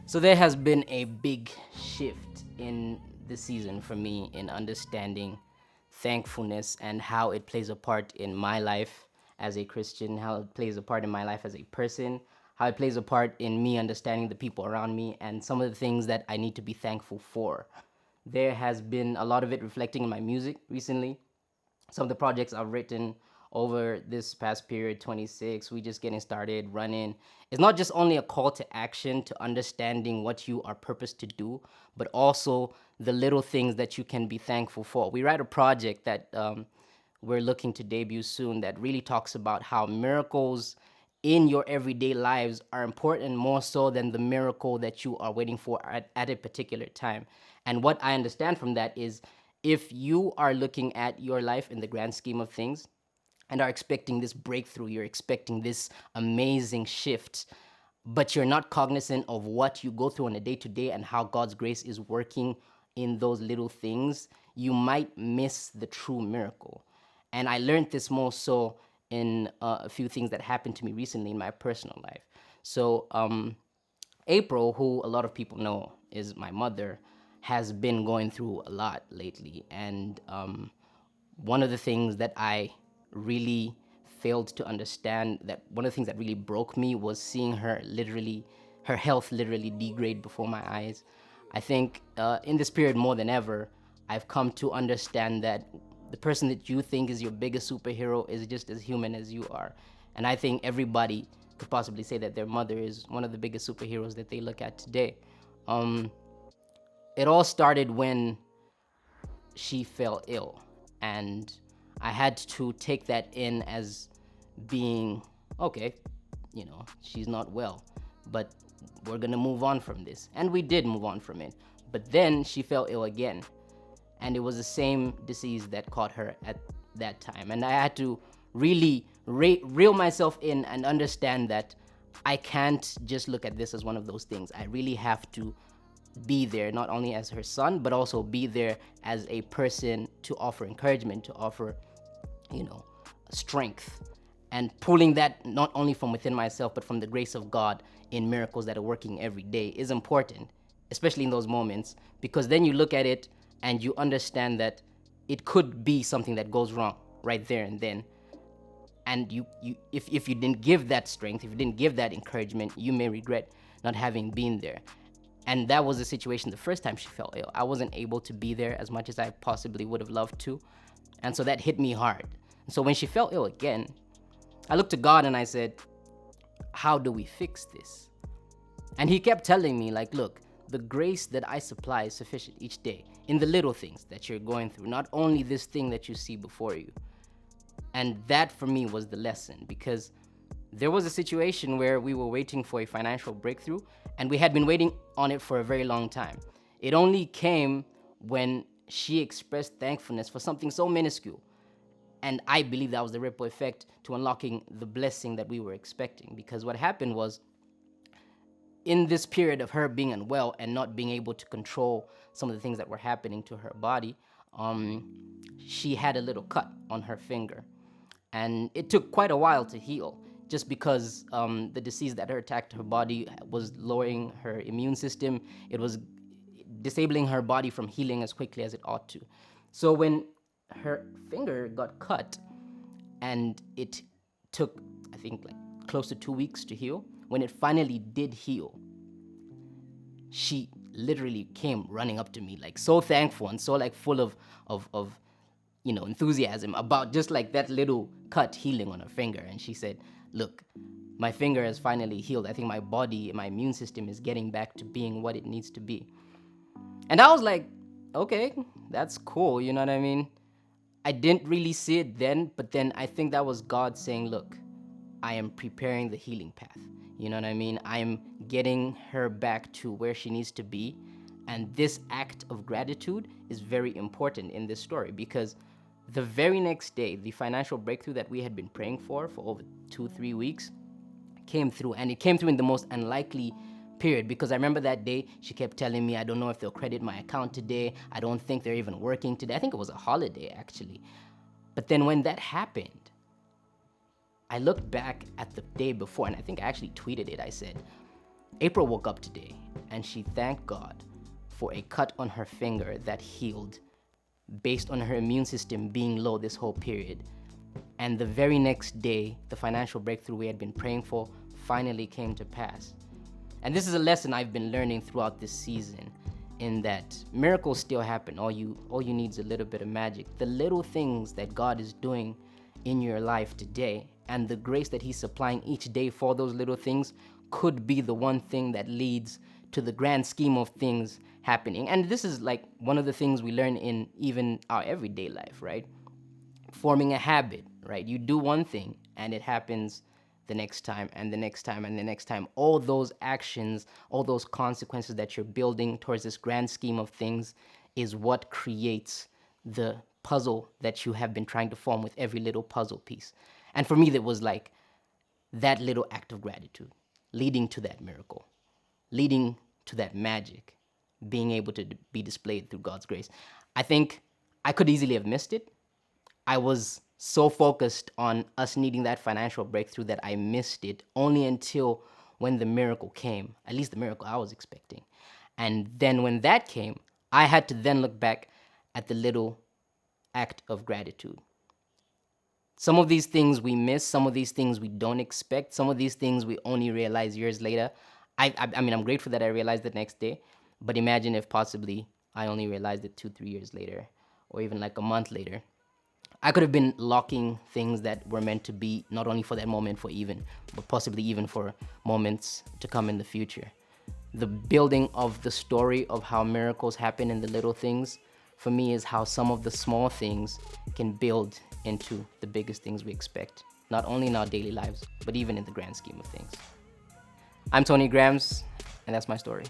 So there has been a big shift in the season for me in understanding thankfulness and how it plays a part in my life as a Christian, how it plays a part in my life as a person, how it plays a part in me understanding the people around me and some of the things that I need to be thankful for. There has been a lot of it reflecting in my music recently. Some of the projects I've written over this past period, 26, we just getting started running. It's not just only a call to action to understanding what you are purposed to do, but also the little things that you can be thankful for. We write a project that we're looking to debut soon that really talks about how miracles in your everyday lives are important more so than the miracle that you are waiting for at a particular time. And what I understand from that is if you are looking at your life in the grand scheme of things and are expecting this breakthrough, you're expecting this amazing shift, but you're not cognizant of what you go through on a day to day and how God's grace is working in those little things, you might miss the true miracle. And I learned this more so in a few things that happened to me recently in my personal life. So, April, who a lot of people know is my mother, has been going through a lot lately. And one of the things that I really failed to understand, that one of the things that really broke me was seeing her health literally degrade before my eyes. I think in this period more than ever, I've come to understand that the person that you think is your biggest superhero is just as human as you are. And I think everybody could possibly say that their mother is one of the biggest superheroes that they look at today. Um, it all started when she fell ill, and I had to take that in as being okay, she's not well, but we're gonna move on from this. And we did move on from it. But then she fell ill again, and it was the same disease that caught her at that time. And I had to really reel myself in and understand that I can't just look at this as one of those things. I really have to be there, not only as her son, but also be there as a person to offer encouragement, to offer, strength, and pulling that not only from within myself, but from the grace of God in miracles that are working every day is important, especially in those moments, because then you look at it and you understand that it could be something that goes wrong right there and then. And if you didn't give that strength, if you didn't give that encouragement, you may regret not having been there. And that was the situation the first time she fell ill. I wasn't able to be there as much as I possibly would have loved to. And so that hit me hard. So when she fell ill again, I looked to God and I said, how do we fix this? And he kept telling me, like, look, the grace that I supply is sufficient each day in the little things that you're going through, not only this thing that you see before you. And that for me was the lesson, because there was a situation where we were waiting for a financial breakthrough, and we had been waiting on it for a very long time. It only came when she expressed thankfulness for something so minuscule. And I believe that was the ripple effect to unlocking the blessing that we were expecting. Because what happened was, in this period of her being unwell and not being able to control some of the things that were happening to her body, she had a little cut on her finger. And it took quite a while to heal, just because the disease that had attacked her body was lowering her immune system. It was disabling her body from healing as quickly as it ought to. So when her finger got cut, and it took, I think, like close to 2 weeks to heal, when it finally did heal, she literally came running up to me, like so thankful and so like full of enthusiasm about just like that little cut healing on her finger. And she said, look, my finger has finally healed. I think my body, my immune system is getting back to being what it needs to be. And I was like, okay, that's cool, you know what I mean? I didn't really see it then, but then I think that was God saying, look, I am preparing the healing path. You know what I mean? I'm getting her back to where she needs to be. And this act of gratitude is very important in this story, because the very next day, the financial breakthrough that we had been praying for over 2-3 weeks came through. And it came through in the most unlikely period, because I remember that day she kept telling me, I don't know if they'll credit my account today. I don't think they're even working today. I think it was a holiday, actually. But then when that happened, I looked back at the day before, and I think I actually tweeted it. I said, April woke up today and she thanked God for a cut on her finger that healed based on her immune system being low this whole period. And the very next day, the financial breakthrough we had been praying for finally came to pass. And this is a lesson I've been learning throughout this season, in that miracles still happen. All you need is a little bit of magic. The little things that God is doing in your life today, and the grace that He's supplying each day for those little things, could be the one thing that leads to the grand scheme of things happening. And this is like one of the things we learn in even our everyday life, right? Forming a habit, right? You do one thing and it happens the next time and the next time and the next time. All those actions, all those consequences that you're building towards this grand scheme of things is what creates the puzzle that you have been trying to form with every little puzzle piece. And for me, that was like that little act of gratitude leading to that miracle, leading to that magic being able to be displayed through God's grace. I think I could easily have missed it. I was so focused on us needing that financial breakthrough that I missed it only until when the miracle came, at least the miracle I was expecting. And then when that came, I had to then look back at the little act of gratitude. Some of these things we miss, some of these things we don't expect, some of these things we only realize years later. I mean, I'm grateful that I realized it next day, but imagine if possibly I only realized it 2-3 years later, or even like a month later. I could have been locking things that were meant to be not only for that moment, but possibly even for moments to come in the future. The building of the story of how miracles happen in the little things, for me, is how some of the small things can build into the biggest things we expect, not only in our daily lives, but even in the grand scheme of things. I'm Tony Grammz, and that's my story.